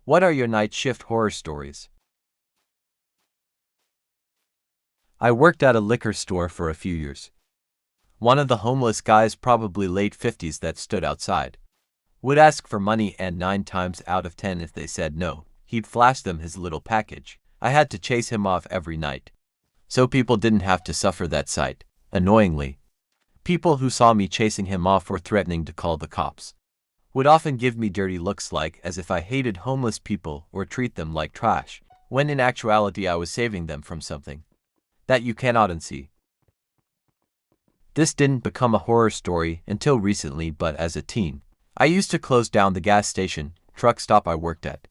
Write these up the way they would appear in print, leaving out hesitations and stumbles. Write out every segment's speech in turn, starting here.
What are your night shift horror stories? I worked at a liquor store for a few years. One of the homeless guys, probably late 50s, that stood outside would ask for money, and 9 times out of 10 if they said no, he'd flash them his little package. I had to chase him off every night, so people didn't have to suffer that sight. Annoyingly, people who saw me chasing him off or threatening to call the cops would often give me dirty looks, like as if I hated homeless people or treat them like trash, when in actuality I was saving them from something that you cannot unsee. This didn't become a horror story until recently, but as a teen, I used to close down the gas station, truck stop I worked at.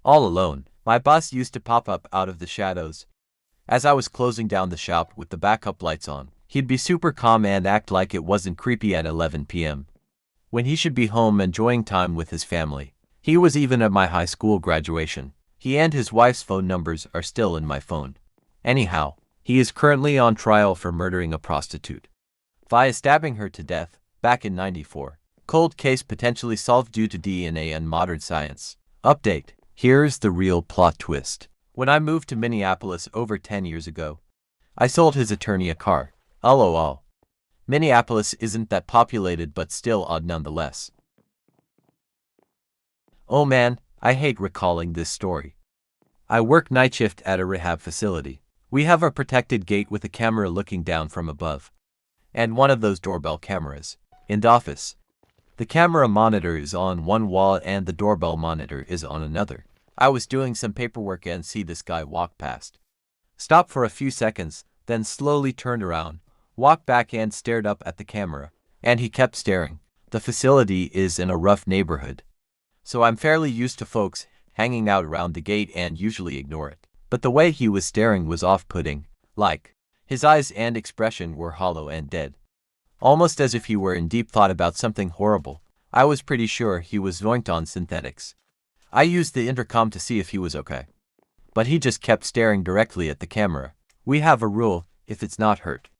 All alone, my boss used to pop up out of the shadows as I was closing down the shop with the backup lights on. He'd be super calm and act like it wasn't creepy at 11 p.m. when he should be home enjoying time with his family. He was even at my high school graduation. He and his wife's phone numbers are still in my phone. Anyhow, he is currently on trial for murdering a prostitute via stabbing her to death back in '94. Cold case potentially solved due to DNA and modern science. Update. Here's the real plot twist. When I moved to Minneapolis over 10 years ago, I sold his attorney a car. LOL. Minneapolis isn't that populated, but still odd nonetheless. Oh man, I hate recalling this story. I work night shift at a rehab facility. We have a protected gate with a camera looking down from above, and one of those doorbell cameras in the office. The camera monitor is on one wall and the doorbell monitor is on another. I was doing some paperwork and see this guy walk past, stop for a few seconds, then slowly turned around, walked back and stared up at the camera. And he kept staring. The facility is in a rough neighborhood, so I'm fairly used to folks hanging out around the gate and usually ignore it. But the way he was staring was off-putting. Like, his eyes and expression were hollow and dead, almost as if he were in deep thought about something horrible. I was pretty sure he was zoinked on synthetics. I used the intercom to see if he was okay, but he just kept staring directly at the camera. We have a rule: if it's not hurt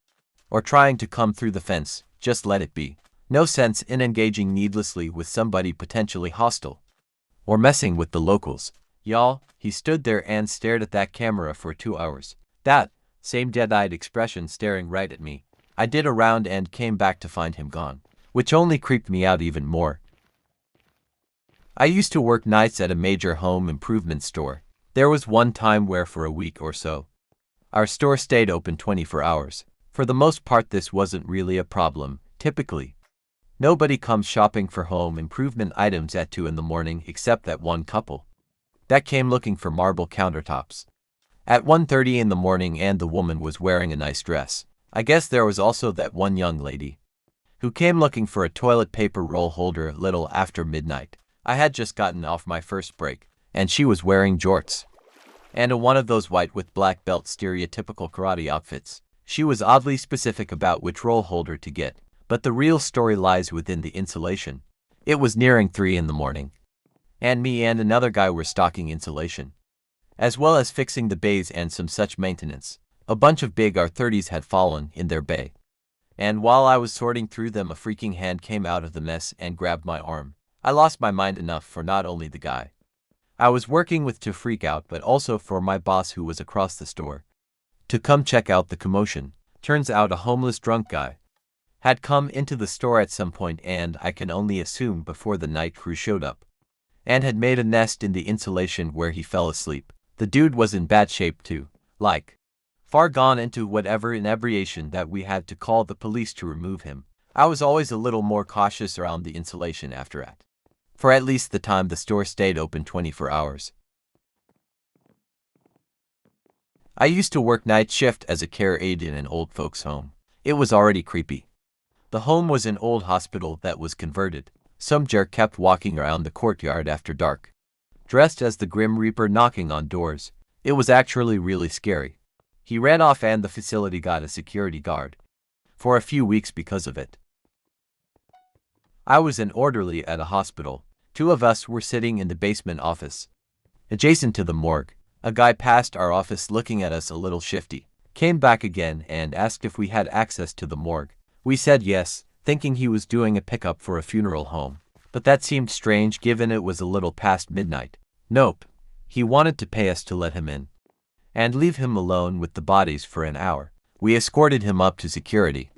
or trying to come through the fence, just let it be. No sense in engaging needlessly with somebody potentially hostile or messing with the locals. Y'all, he stood there and stared at that camera for 2 hours. That same dead-eyed expression staring right at me. I did a round and came back to find him gone, which only creeped me out even more. I used to work nights at a major home improvement store. There was one time where for a week or so, our store stayed open 24 hours. For the most part, this wasn't really a problem. Typically, nobody comes shopping for home improvement items at 2 in the morning except that one couple that came looking for marble countertops at 1:30 in the morning, and the woman was wearing a nice dress. I guess there was also that one young lady who came looking for a toilet paper roll holder a little after midnight. I had just gotten off my first break, and she was wearing jorts and one of those white with black belt stereotypical karate outfits. She was oddly specific about which roll holder to get, but the real story lies within the insulation. It was nearing 3 in the morning, and me and another guy were stocking insulation, as well as fixing the bays and some such maintenance. A bunch of big R30s had fallen in their bay, and while I was sorting through them, a freaking hand came out of the mess and grabbed my arm. I lost my mind enough for not only the guy I was working with to freak out, but also for my boss, who was across the store, to come check out the commotion. Turns out a homeless drunk guy had come into the store at some point, and I can only assume before the night crew showed up, and had made a nest in the insulation where he fell asleep. The dude was in bad shape too, like far gone into whatever inebriation that we had to call the police to remove him. I was always a little more cautious around the insulation after that, for at least the time the store stayed open 24 hours. I used to work night shift as a care aide in an old folks' home. It was already creepy. The home was an old hospital that was converted. Some jerk kept walking around the courtyard after dark, dressed as the Grim Reaper, knocking on doors. It was actually really scary. He ran off and the facility got a security guard for a few weeks because of it. I was an orderly at a hospital. 2 of us were sitting in the basement office, adjacent to the morgue. A guy passed our office looking at us a little shifty, came back again and asked if we had access to the morgue. We said yes, thinking he was doing a pickup for a funeral home, but that seemed strange given it was a little past midnight. Nope. He wanted to pay us to let him in and leave him alone with the bodies for an hour. We escorted him up to security.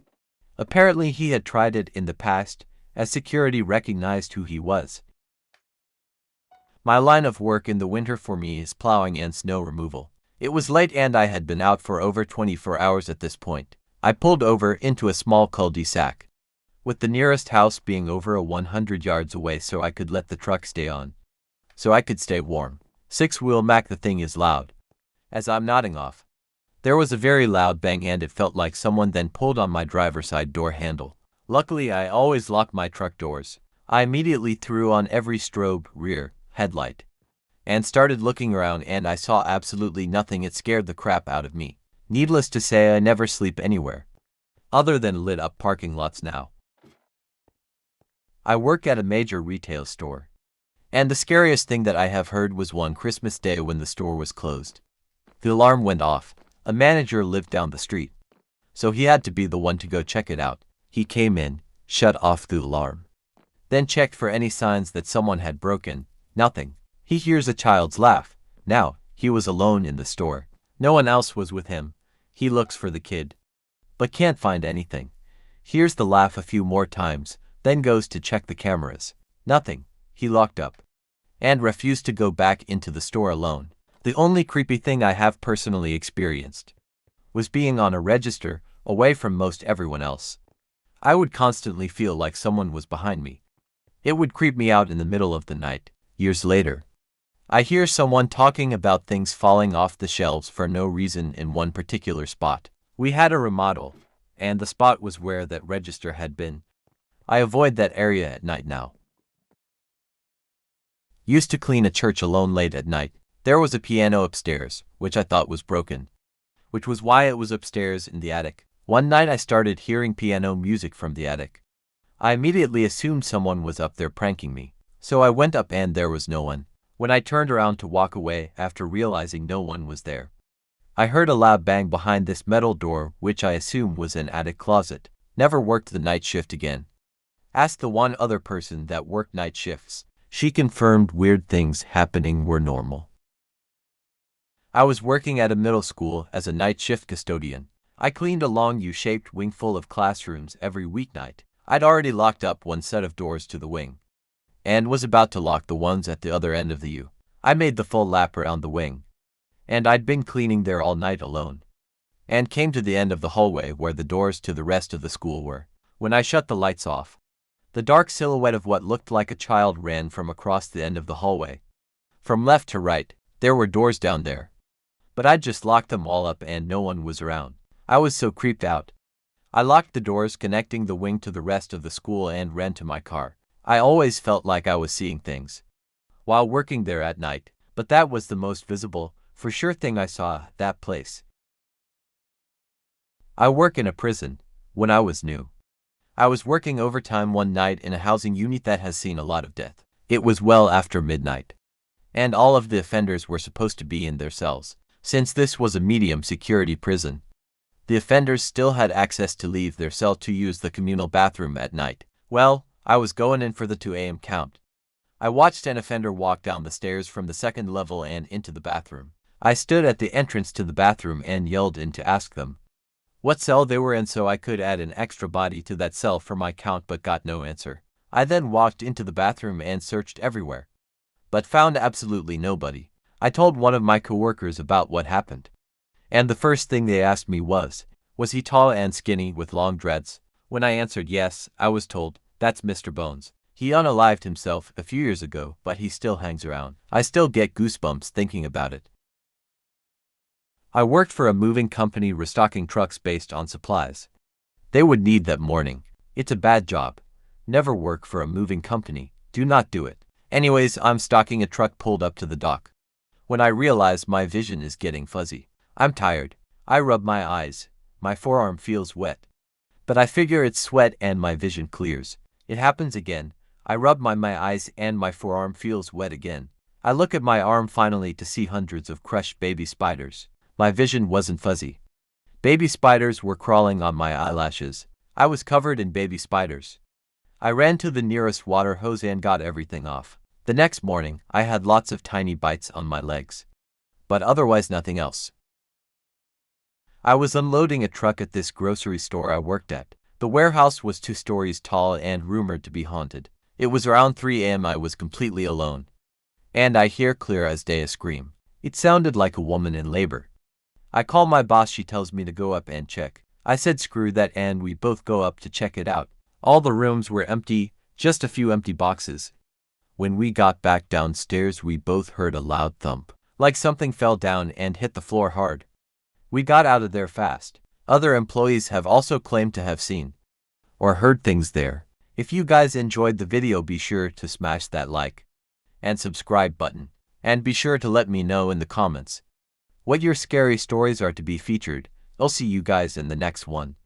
Apparently he had tried it in the past, as security recognized who he was. My line of work in the winter for me is plowing and snow removal. It was late and I had been out for over 24 hours at this point. I pulled over into a small cul-de-sac, with the nearest house being over 100 yards away so I could let the truck stay on, so I could stay warm. Six-wheel Mac, the thing is loud. As I'm nodding off, there was a very loud bang and it felt like someone then pulled on my driver's side door handle. Luckily I always lock my truck doors. I immediately threw on every strobe, rear, headlight, and started looking around and I saw absolutely nothing. It scared the crap out of me. Needless to say, I never sleep anywhere other than lit up parking lots now. I work at a major retail store, and the scariest thing that I have heard was one Christmas Day when the store was closed. The alarm went off. A manager lived down the street, so he had to be the one to go check it out. He came in, shut off the alarm, then checked for any signs that someone had broken. Nothing. He hears a child's laugh. Now, he was alone in the store. No one else was with him. He looks for the kid, but can't find anything. Hears the laugh a few more times, then goes to check the cameras. Nothing. He locked up and refused to go back into the store alone. The only creepy thing I have personally experienced was being on a register, away from most everyone else. I would constantly feel like someone was behind me. It would creep me out in the middle of the night. Years later, I hear someone talking about things falling off the shelves for no reason in one particular spot. We had a remodel, and the spot was where that register had been. I avoid that area at night now. Used to clean a church alone late at night. There was a piano upstairs, which I thought was broken, which was why it was upstairs in the attic. One night I started hearing piano music from the attic. I immediately assumed someone was up there pranking me, so I went up and there was no one. When I turned around to walk away after realizing no one was there, I heard a loud bang behind this metal door, which I assumed was an attic closet. Never worked the night shift again. Asked the one other person that worked night shifts. She confirmed weird things happening were normal. I was working at a middle school as a night shift custodian. I cleaned a long U-shaped wing full of classrooms every weeknight. I'd already locked up one set of doors to the wing, and was about to lock the ones at the other end of the U. I made the full lap around the wing, and I'd been cleaning there all night alone, and came to the end of the hallway where the doors to the rest of the school were. When I shut the lights off, the dark silhouette of what looked like a child ran from across the end of the hallway. From left to right, there were doors down there, but I'd just locked them all up and no one was around. I was so creeped out. I locked the doors connecting the wing to the rest of the school and ran to my car. I always felt like I was seeing things while working there at night, but that was the most visible, for sure thing I saw at that place. I work in a prison. When I was new, I was working overtime one night in a housing unit that has seen a lot of death. It was well after midnight, and all of the offenders were supposed to be in their cells. Since this was a medium security prison, the offenders still had access to leave their cell to use the communal bathroom at night. Well, I was going in for the 2 a.m. count. I watched an offender walk down the stairs from the second level and into the bathroom. I stood at the entrance to the bathroom and yelled in to ask them what cell they were in so I could add an extra body to that cell for my count, but got no answer. I then walked into the bathroom and searched everywhere, but found absolutely nobody. I told one of my coworkers about what happened, and the first thing they asked me was he tall and skinny with long dreads? When I answered yes, I was told, that's Mr. Bones. He unalived himself a few years ago, but he still hangs around. I still get goosebumps thinking about it. I worked for a moving company restocking trucks based on supplies they would need that morning. It's a bad job. Never work for a moving company. Do not do it. Anyways, I'm stocking a truck pulled up to the dock when I realize my vision is getting fuzzy. I'm tired. I rub my eyes. My forearm feels wet, but I figure it's sweat and my vision clears. It happens again. I rub my eyes and my forearm feels wet again. I look at my arm finally to see hundreds of crushed baby spiders. My vision wasn't fuzzy. Baby spiders were crawling on my eyelashes. I was covered in baby spiders. I ran to the nearest water hose and got everything off. The next morning, I had lots of tiny bites on my legs. But otherwise nothing else. I was unloading a truck at this grocery store I worked at. The warehouse was 2 stories tall and rumored to be haunted. It was around 3 a.m. I was completely alone. And I hear clear as day a scream. It sounded like a woman in labor. I call my boss, she tells me to go up and check. I said screw that, and we both go up to check it out. All the rooms were empty, just a few empty boxes. When we got back downstairs, we both heard a loud thump, like something fell down and hit the floor hard. We got out of there fast. Other employees have also claimed to have seen or heard things there. If you guys enjoyed the video, be sure to smash that like and subscribe button. And be sure to let me know in the comments what your scary stories are to be featured. I'll see you guys in the next one.